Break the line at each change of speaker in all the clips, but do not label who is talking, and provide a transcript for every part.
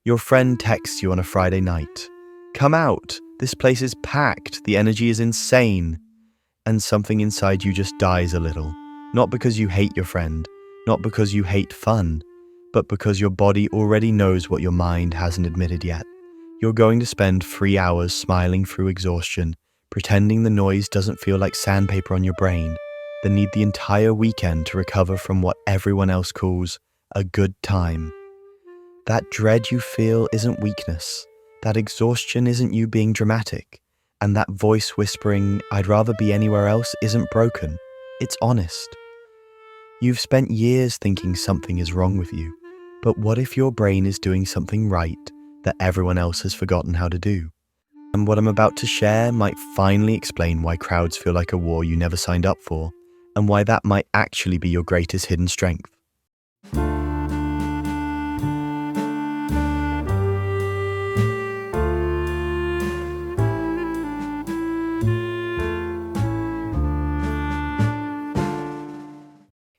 Your friend texts you on a Friday night. Come out, this place is packed, the energy is insane. And something inside you just dies a little. Not because you hate your friend, not because you hate fun, but because your body already knows what your mind hasn't admitted yet. You're going to spend 3 hours smiling through exhaustion, pretending the noise doesn't feel like sandpaper on your brain, then need the entire weekend to recover from what everyone else calls a good time. That dread you feel isn't weakness. That exhaustion isn't you being dramatic. And that voice whispering, "I'd rather be anywhere else," isn't broken. It's honest. You've spent years thinking something is wrong with you. But what if your brain is doing something right that everyone else has forgotten how to do? And what I'm about to share might finally explain why crowds feel like a war you never signed up for, and why that might actually be your greatest hidden strength.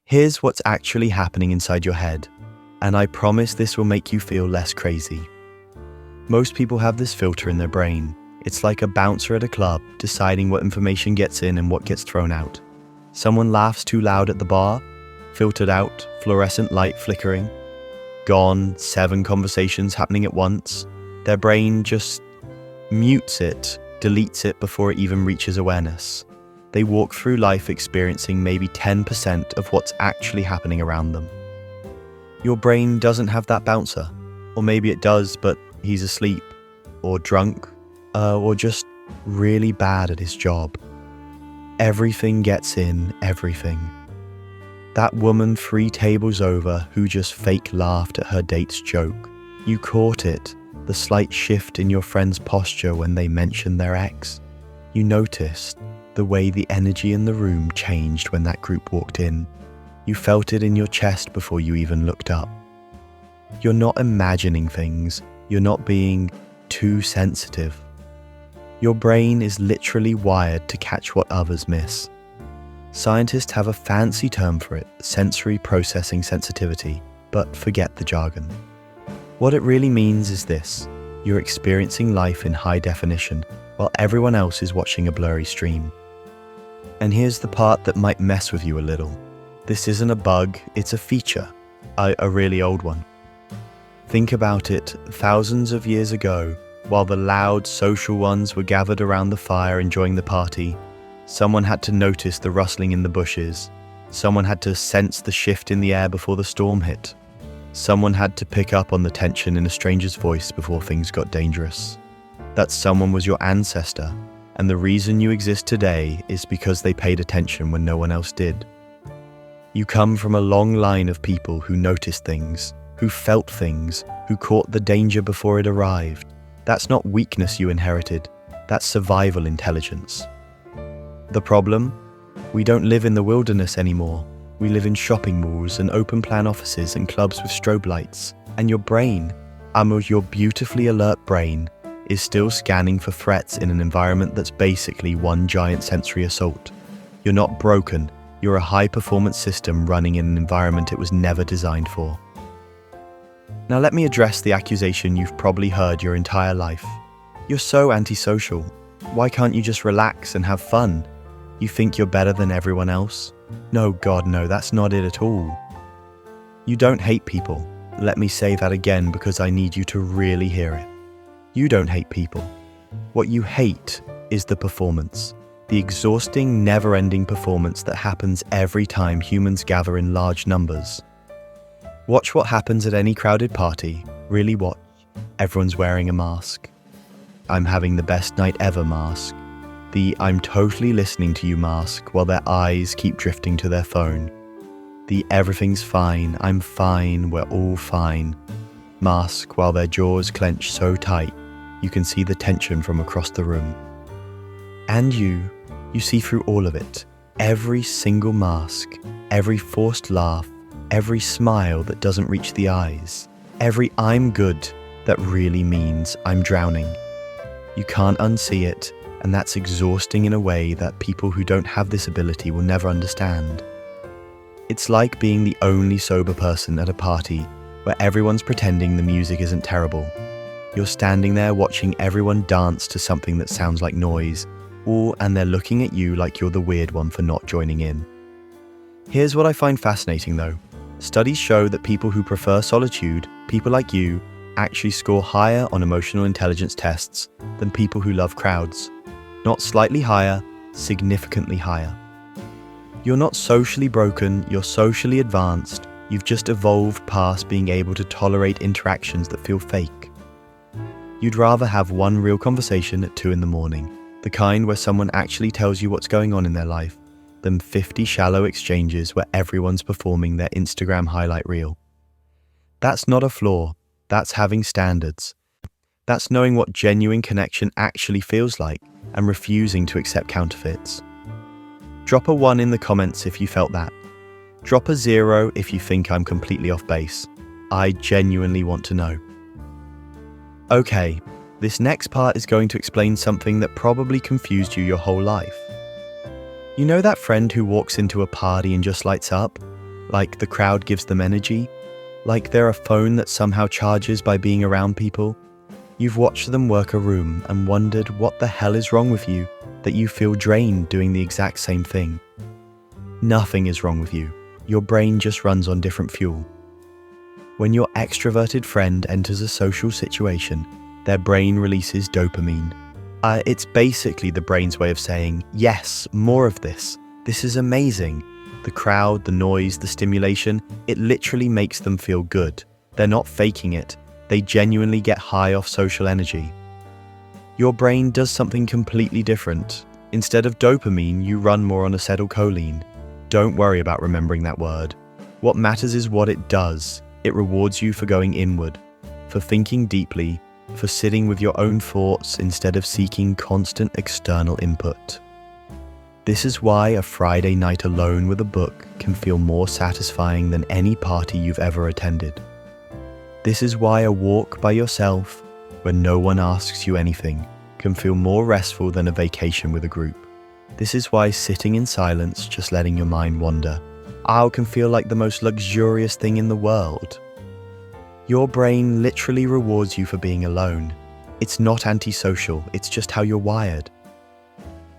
Here's what's actually happening inside your head, and I promise this will make you feel less crazy. Most people have this filter in their brain. It's like a bouncer at a club, deciding what information gets in and what gets thrown out. Someone laughs too loud at the bar, filtered out, fluorescent light flickering. Gone, 7 conversations happening at once. Their brain just mutes it, deletes it before it even reaches awareness. They walk through life experiencing maybe 10% of what's actually happening around them. Your brain doesn't have that bouncer. Or maybe it does, but he's asleep, or drunk, or just really bad at his job. Everything gets in everything. That woman 3 tables over who just fake laughed at her date's joke. You caught it, the slight shift in your friend's posture when they mentioned their ex. You noticed the way the energy in the room changed when that group walked in. You felt it in your chest before you even looked up. You're not imagining things. You're not being too sensitive. Your brain is literally wired to catch what others miss. Scientists have a fancy term for it, sensory processing sensitivity, but forget the jargon. What it really means is this: you're experiencing life in high definition, while everyone else is watching a blurry stream. And here's the part that might mess with you a little. This isn't a bug, it's a feature, a really old one. Think about it, thousands of years ago, while the loud social ones were gathered around the fire enjoying the party, someone had to notice the rustling in the bushes. Someone had to sense the shift in the air before the storm hit. Someone had to pick up on the tension in a stranger's voice before things got dangerous. That someone was your ancestor, and the reason you exist today is because they paid attention when no one else did. You come from a long line of people who noticed things, who felt things, who caught the danger before it arrived. That's not weakness you inherited, that's survival intelligence. The problem? We don't live in the wilderness anymore. We live in shopping malls and open plan offices and clubs with strobe lights. And your brain, your beautifully alert brain, is still scanning for threats in an environment that's basically one giant sensory assault. You're not broken, you're a high-performance system running in an environment it was never designed for. Now let me address the accusation you've probably heard your entire life. You're so antisocial. Why can't you just relax and have fun? You think you're better than everyone else? No, God, no, that's not it at all. You don't hate people. Let me say that again because I need you to really hear it. You don't hate people. What you hate is the performance. The exhausting, never-ending performance that happens every time humans gather in large numbers. Watch what happens at any crowded party. Really watch. Everyone's wearing a mask. I'm having the best night ever mask. The I'm totally listening to you mask while their eyes keep drifting to their phone. The everything's fine, I'm fine, we're all fine mask while their jaws clench so tight you can see the tension from across the room. And you see through all of it. Every single mask, every forced laugh, every smile that doesn't reach the eyes, every I'm good that really means I'm drowning. You can't unsee it, and that's exhausting in a way that people who don't have this ability will never understand. It's like being the only sober person at a party where everyone's pretending the music isn't terrible. You're standing there watching everyone dance to something that sounds like noise, and they're looking at you like you're the weird one for not joining in. Here's what I find fascinating though. Studies show that people who prefer solitude, people like you, actually score higher on emotional intelligence tests than people who love crowds. Not slightly higher, significantly higher. You're not socially broken, you're socially advanced. You've just evolved past being able to tolerate interactions that feel fake. You'd rather have one real conversation at 2 a.m, the kind where someone actually tells you what's going on in their life, than 50 shallow exchanges where everyone's performing their Instagram highlight reel. That's not a flaw, that's having standards. That's knowing what genuine connection actually feels like and refusing to accept counterfeits. Drop a 1 in the comments if you felt that. Drop a 0 if you think I'm completely off base. I genuinely want to know. Okay, this next part is going to explain something that probably confused you your whole life. You know that friend who walks into a party and just lights up? Like the crowd gives them energy? Like they're a phone that somehow charges by being around people? You've watched them work a room and wondered what the hell is wrong with you that you feel drained doing the exact same thing. Nothing is wrong with you. Your brain just runs on different fuel. When your extroverted friend enters a social situation, their brain releases dopamine. It's basically the brain's way of saying, yes, more of this. This is amazing. The crowd, the noise, the stimulation, it literally makes them feel good. They're not faking it. They genuinely get high off social energy. Your brain does something completely different. Instead of dopamine, you run more on acetylcholine. Don't worry about remembering that word. What matters is what it does. It rewards you for going inward, for thinking deeply, for sitting with your own thoughts instead of seeking constant external input. This is why a Friday night alone with a book can feel more satisfying than any party you've ever attended. This is why a walk by yourself, when no one asks you anything, can feel more restful than a vacation with a group. This is why sitting in silence, just letting your mind wander, can feel like the most luxurious thing in the world. Your brain literally rewards you for being alone. It's not antisocial, it's just how you're wired.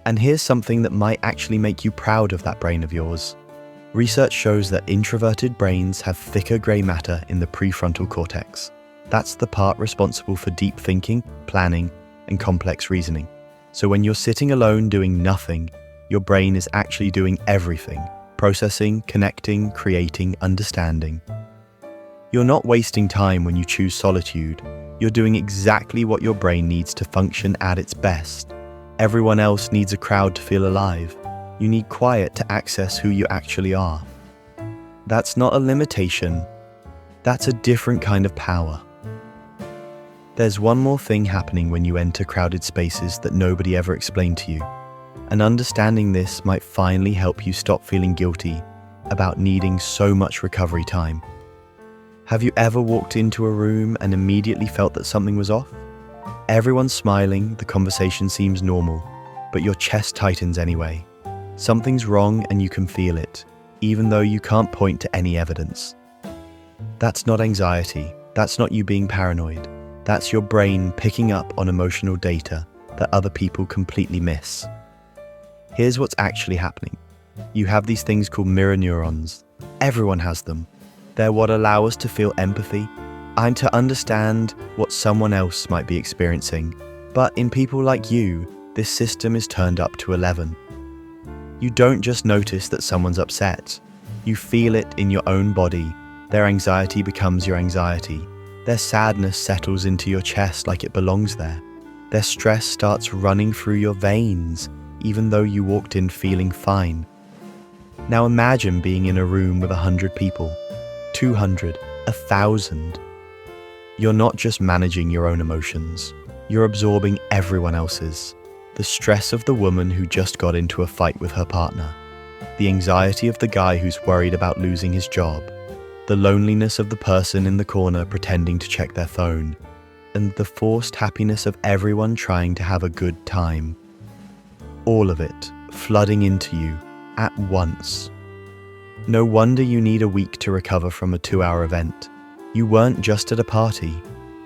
And here's something that might actually make you proud of that brain of yours. Research shows that introverted brains have thicker grey matter in the prefrontal cortex. That's the part responsible for deep thinking, planning, and complex reasoning. So when you're sitting alone doing nothing, your brain is actually doing everything: processing, connecting, creating, understanding. You're not wasting time when you choose solitude. You're doing exactly what your brain needs to function at its best. Everyone else needs a crowd to feel alive. You need quiet to access who you actually are. That's not a limitation. That's a different kind of power. There's one more thing happening when you enter crowded spaces that nobody ever explained to you. And understanding this might finally help you stop feeling guilty about needing so much recovery time. Have you ever walked into a room and immediately felt that something was off? Everyone's smiling, the conversation seems normal, but your chest tightens anyway. Something's wrong and you can feel it, even though you can't point to any evidence. That's not anxiety. That's not you being paranoid. That's your brain picking up on emotional data that other people completely miss. Here's what's actually happening. You have these things called mirror neurons. Everyone has them. They're what allow us to feel empathy and to understand what someone else might be experiencing. But in people like you, this system is turned up to 11. You don't just notice that someone's upset. You feel it in your own body. Their anxiety becomes your anxiety. Their sadness settles into your chest like it belongs there. Their stress starts running through your veins, even though you walked in feeling fine. Now imagine being in a room with 100 people, 200, 1,000. You're not just managing your own emotions. You're absorbing everyone else's. The stress of the woman who just got into a fight with her partner. The anxiety of the guy who's worried about losing his job. The loneliness of the person in the corner pretending to check their phone. And the forced happiness of everyone trying to have a good time. All of it flooding into you at once. No wonder you need a week to recover from a 2-hour event. You weren't just at a party,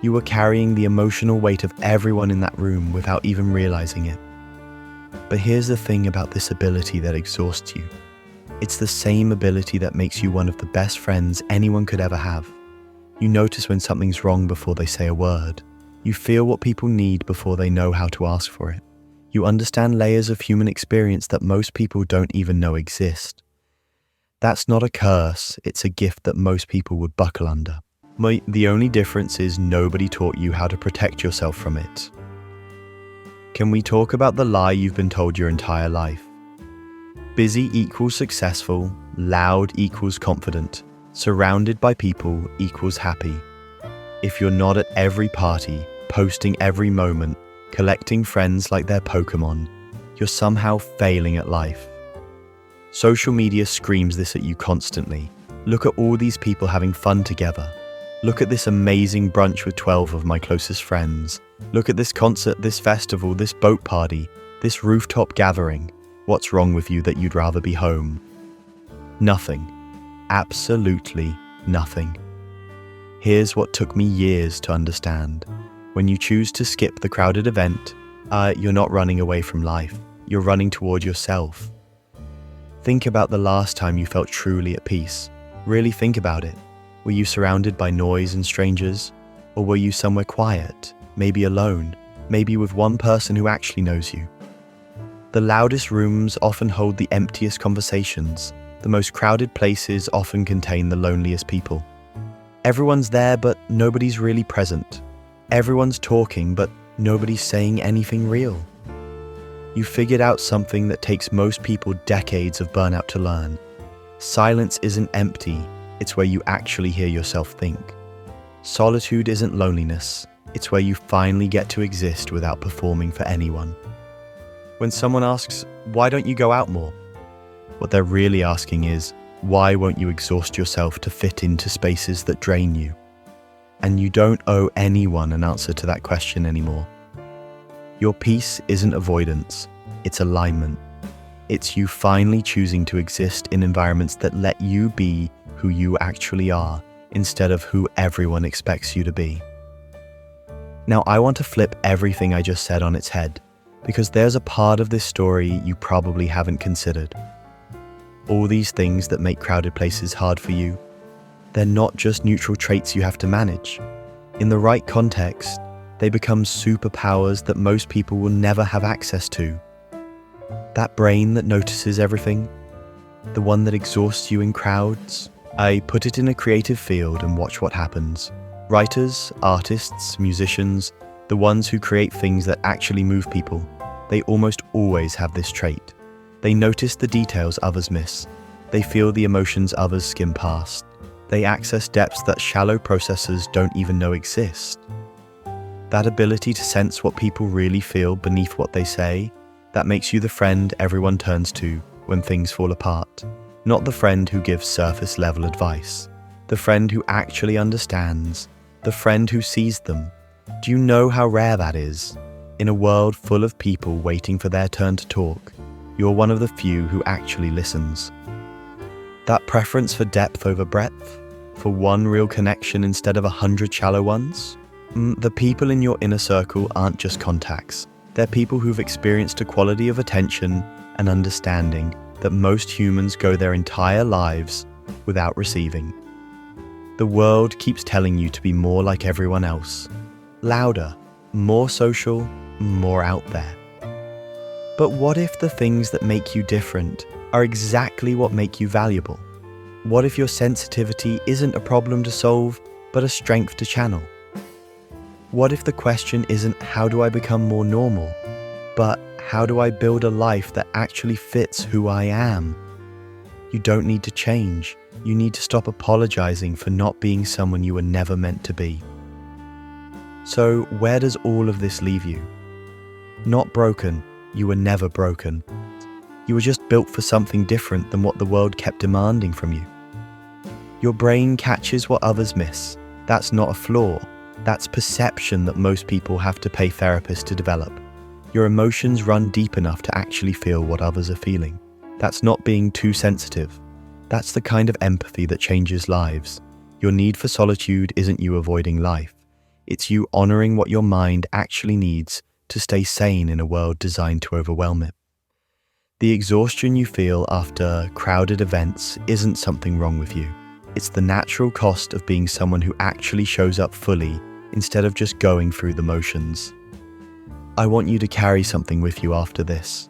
you were carrying the emotional weight of everyone in that room without even realizing it. But here's the thing about this ability that exhausts you. It's the same ability that makes you one of the best friends anyone could ever have. You notice when something's wrong before they say a word. You feel what people need before they know how to ask for it. You understand layers of human experience that most people don't even know exist. That's not a curse, it's a gift that most people would buckle under. The only difference is nobody taught you how to protect yourself from it. Can we talk about the lie you've been told your entire life? Busy equals successful, loud equals confident, surrounded by people equals happy. If you're not at every party, posting every moment, collecting friends like they're Pokemon, you're somehow failing at life. Social media screams this at you constantly. Look at all these people having fun together. Look at this amazing brunch with 12 of my closest friends. Look at this concert, this festival, this boat party, this rooftop gathering. What's wrong with you that you'd rather be home? Nothing. Absolutely nothing. Here's what took me years to understand. When you choose to skip the crowded event, you're not running away from life. You're running toward yourself. Think about the last time you felt truly at peace. Really think about it. Were you surrounded by noise and strangers? Or were you somewhere quiet, maybe alone, maybe with one person who actually knows you? The loudest rooms often hold the emptiest conversations. The most crowded places often contain the loneliest people. Everyone's there, but nobody's really present. Everyone's talking, but nobody's saying anything real. You figured out something that takes most people decades of burnout to learn. Silence isn't empty, it's where you actually hear yourself think. Solitude isn't loneliness, it's where you finally get to exist without performing for anyone. When someone asks, why don't you go out more? What they're really asking is, why won't you exhaust yourself to fit into spaces that drain you? And you don't owe anyone an answer to that question anymore. Your peace isn't avoidance, it's alignment. It's you finally choosing to exist in environments that let you be who you actually are, instead of who everyone expects you to be. Now, I want to flip everything I just said on its head, because there's a part of this story you probably haven't considered. All these things that make crowded places hard for you, they're not just neutral traits you have to manage. In the right context, they become superpowers that most people will never have access to. That brain that notices everything, the one that exhausts you in crowds, put it in a creative field and watch what happens. Writers, artists, musicians, the ones who create things that actually move people, they almost always have this trait. They notice the details others miss. They feel the emotions others skim past. They access depths that shallow processors don't even know exist. That ability to sense what people really feel beneath what they say, that makes you the friend everyone turns to when things fall apart. Not the friend who gives surface-level advice. The friend who actually understands. The friend who sees them. Do you know how rare that is? In a world full of people waiting for their turn to talk, you're one of the few who actually listens. That preference for depth over breadth, for one real connection instead of 100 shallow ones? The people in your inner circle aren't just contacts. They're people who've experienced a quality of attention and understanding that most humans go their entire lives without receiving. The world keeps telling you to be more like everyone else. Louder, more social, more out there. But what if the things that make you different are exactly what make you valuable? What if your sensitivity isn't a problem to solve, but a strength to channel? What if the question isn't how do I become more normal, but how do I build a life that actually fits who I am? You don't need to change. You need to stop apologizing for not being someone you were never meant to be. So where does all of this leave you? Not broken. You were never broken. You were just built for something different than what the world kept demanding from you. Your brain catches what others miss. That's not a flaw. That's perception that most people have to pay therapists to develop. Your emotions run deep enough to actually feel what others are feeling. That's not being too sensitive. That's the kind of empathy that changes lives. Your need for solitude isn't you avoiding life. It's you honoring what your mind actually needs to stay sane in a world designed to overwhelm it. The exhaustion you feel after crowded events isn't something wrong with you. It's the natural cost of being someone who actually shows up fully instead of just going through the motions. I want you to carry something with you after this.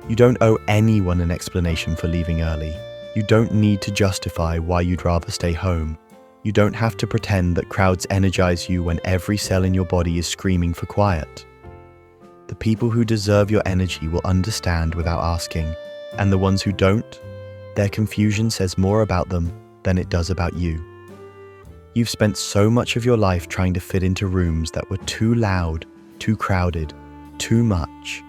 You don't owe anyone an explanation for leaving early. You don't need to justify why you'd rather stay home. You don't have to pretend that crowds energize you when every cell in your body is screaming for quiet. The people who deserve your energy will understand without asking, and the ones who don't, their confusion says more about them than it does about you. You've spent so much of your life trying to fit into rooms that were too loud, too crowded, too much,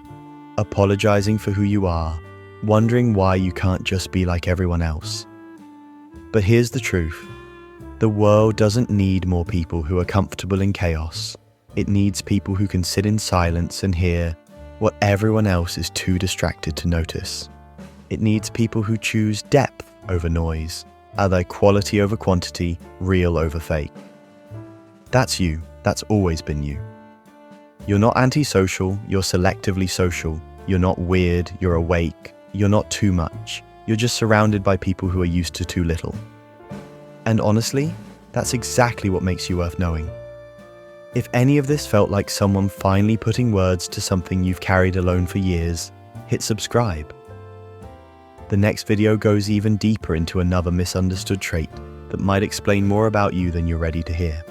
apologizing for who you are, wondering why you can't just be like everyone else. But here's the truth. The world doesn't need more people who are comfortable in chaos. It needs people who can sit in silence and hear what everyone else is too distracted to notice. It needs people who choose depth over noise, either quality over quantity, real over fake. That's you. That's always been you. You're not antisocial, you're selectively social. You're not weird, you're awake. You're not too much. You're just surrounded by people who are used to too little. And honestly, that's exactly what makes you worth knowing. If any of this felt like someone finally putting words to something you've carried alone for years, hit subscribe. The next video goes even deeper into another misunderstood trait that might explain more about you than you're ready to hear.